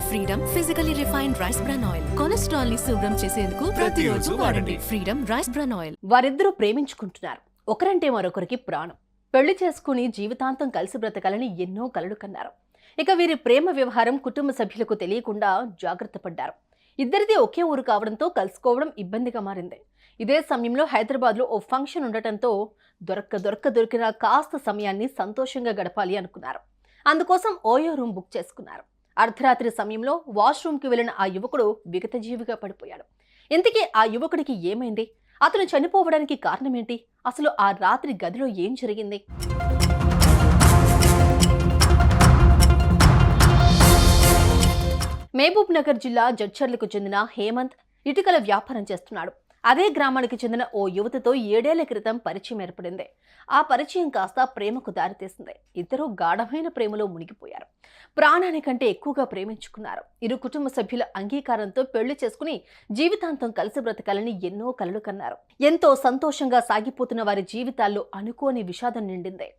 Freedom physically refined rice bran oil. Cholesterol ని శుభ్రం చేసేందుకు ప్రతిరోజు వాడండి ఫ్రీడమ్ రైస్ బ్రాన్ ఆయిల్. వారిద్దరూ ప్రేమించుకుంటున్నారు. ఒకరంటే మరొకరికి ప్రాణం. పెళ్లి చేసుకుని జీవితాంతం కలిసి బ్రతకాలని ఎన్నో కలలు కన్నారు. ఇక వీరి ప్రేమ వ్యవహారం కుటుంబ సభ్యులకు తెలియకుండా జాగ్రత్త పడ్డారు. ఇద్దరిది ఒకే ఊరు కావడంతో కలుసుకోవడం ఇబ్బందిగా మారింది. ఇదే సమయంలో హైదరాబాద్లో ఓ ఫంక్షన్ ఉండటంతో దొరికిన కాస్త సమయాన్ని సంతోషంగా గడపాలి అనుకున్నారు. అందుకోసం ఓయో రూమ్ బుక్ చేసుకున్నారు. అర్ధరాత్రి సమయంలో వాష్రూమ్కి వెళ్లిన ఆ యువకుడు విగతజీవిగా పడిపోయాడు. ఇంతకీ ఆ యువకుడికి ఏమైంది? అతను చనిపోవడానికి కారణమేంటి? అసలు ఆ రాత్రి గదిలో ఏం జరిగింది? మహబూబ్ నగర్ జిల్లా జడ్చర్లకు చెందిన హేమంత్ ఇటుకల వ్యాపారం చేస్తున్నాడు. అదే గ్రామానికి చెందిన ఓ యువతితో 7 ఏళ్ల క్రితం పరిచయం ఏర్పడింది. ఆ పరిచయం కాస్త ప్రేమకు దారితీసింది. ఇద్దరూ గాఢమైన ప్రేమలో మునిగిపోయారు. ప్రాణానికంటే ఎక్కువగా ప్రేమించుకున్నారు. ఇరు కుటుంబ సభ్యుల అంగీకారంతో పెళ్లి చేసుకుని జీవితాంతం కలిసి బ్రతకాలని ఎన్నో కలలు కన్నారు. ఎంతో సంతోషంగా సాగిపోతున్న వారి జీవితాల్లో అనుకోని విషాదం నిండింది.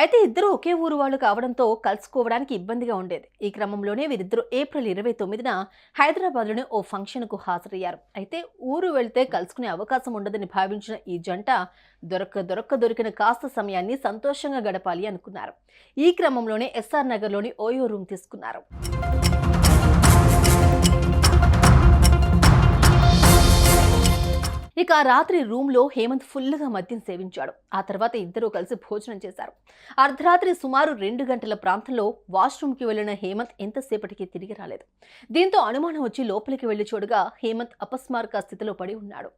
అయితే ఇద్దరు ఒకే ఊరు వాళ్ళు కావడంతో కలుసుకోవడానికి ఇబ్బందిగా ఉండేది. ఈ క్రమంలోనే వీరిద్దరూ ఏప్రిల్ 29న హైదరాబాద్లోని ఓ ఫంక్షన్కు హాజరయ్యారు. అయితే ఊరు వెళ్తే కలుసుకునే అవకాశం ఉండదని భావించిన ఈ జంట దొరికిన కాస్త సమయాన్ని సంతోషంగా గడపాలి అనుకున్నారు. ఈ క్రమంలోనే ఎస్ఆర్ నగర్లోని ఓయో రూమ్ తీసుకున్నారు. ఇక ఆ రాత్రి రూమ్లో హేమంత్ ఫుల్గా మద్యం సేవించాడు. ఆ తర్వాత ఇద్దరూ కలిసి భోజనం చేశారు. అర్ధరాత్రి సుమారు 2 గంటల ప్రాంతంలో వాష్రూమ్కి వెళ్లిన హేమంత్ ఎంతసేపటికి తిరిగి రాలేదు. దీంతో అనుమానం వచ్చి లోపలికి వెళ్లి చూడగా హేమంత్ అపస్మారక స్థితిలో పడి ఉన్నాడు.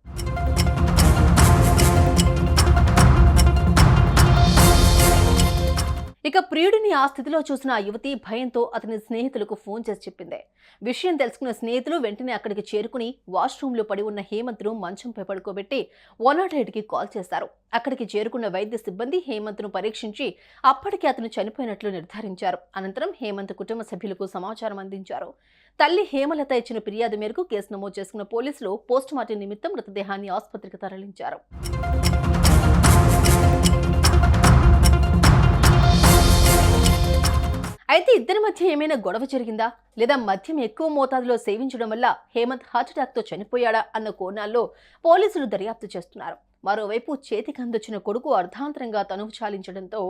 ఇక ప్రియుడిని ఆ స్థితిలో చూసిన ఆ యువతి భయంతో అతని స్నేహితులకు ఫోన్ చేసి చెప్పింది. విషయం తెలుసుకున్న స్నేహితులు వెంటనే అక్కడికి చేరుకుని వాష్రూమ్లో పడి ఉన్న హేమంత్ను మంచంపై పడుకోబెట్టి 108కి కాల్ చేశారు. అక్కడికి చేరుకున్న వైద్య సిబ్బంది హేమంత్ను పరీక్షించి అప్పటికే అతను చనిపోయినట్లు నిర్ధారించారు. అనంతరం హేమంత్ కుటుంబ సభ్యులకు సమాచారం అందించారు. తల్లి హేమలత ఇచ్చిన ఫిర్యాదు మేరకు కేసు నమోదు చేసుకున్న పోలీసులు పోస్టుమార్టం నిమిత్తం మృతదేహాన్ని ఆసుపత్రికి తరలించారు. అయితే ఇద్దరి మధ్య ఏమైనా గొడవ జరిగిందా, లేదా మద్యం ఎక్కువ మోతాదులో సేవించడం వల్ల హేమంత్ హార్ట్అటాక్తో చనిపోయాడా అన్న కోణాల్లో పోలీసులు దర్యాప్తు చేస్తున్నారు. మరోవైపు చేతికి అందొచ్చిన కొడుకు అర్ధాంతరంగా తనువు చాలించడంతో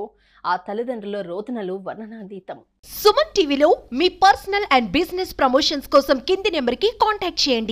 ఆ తల్లిదండ్రుల రోదనలు వర్ణనాతీతం. సుమన్ టీవీలో మీ పర్సనల్ అండ్ బిజినెస్ ప్రమోషన్స్ కోసం కింది నెంబర్కి కాంటాక్ట్ చేయండి.